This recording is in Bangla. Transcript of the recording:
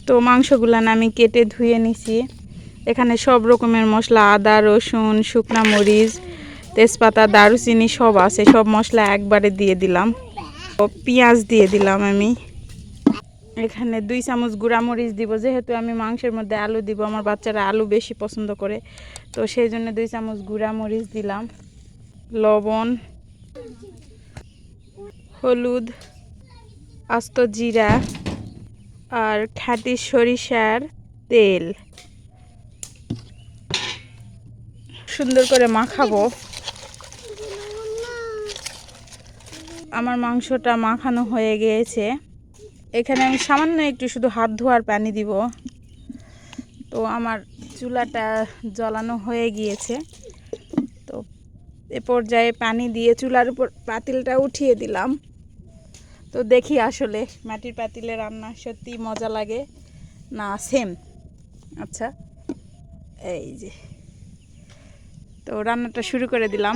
তো মাংসগুলান আমি কেটে ধুয়ে নিছি। এখানে সব রকমের মশলা, আদা, রসুন, শুকনা মরিচ, তেজপাতা, দারুচিনি সব আছে। সব মশলা একবারে দিয়ে দিলাম। পেঁয়াজ দিয়ে দিলাম আমি। এখানে 2 চামচ গুঁড়া মরিচ দিব, যেহেতু আমি মাংসের মধ্যে আলু দিব। আমার বাচ্চারা আলু বেশি পছন্দ করে, তো সেই জন্য 2 চামচ গুঁড়া মরিচ দিলাম। লবণ, হলুদ, আস্ত জিরা আর খাঁটি সরিষার তেল সুন্দর করে মাখাবো। আমার মাংসটা মাখানো হয়ে গিয়েছে। এখানে আমি সামান্য একটু শুধু হাত ধোয়ার পানি দিব। তো আমার চুলাটা জ্বালানো হয়ে গিয়েছে। তো এ পর্যায়ে পানি দিয়ে চুলার উপর পাতিলটা উঠিয়ে দিলাম। তো দেখি আসলে মাটির পাতিলে রান্না সত্যি মজা লাগে না সেম। আচ্ছা, এই যে তো রান্নাটা শুরু করে দিলাম।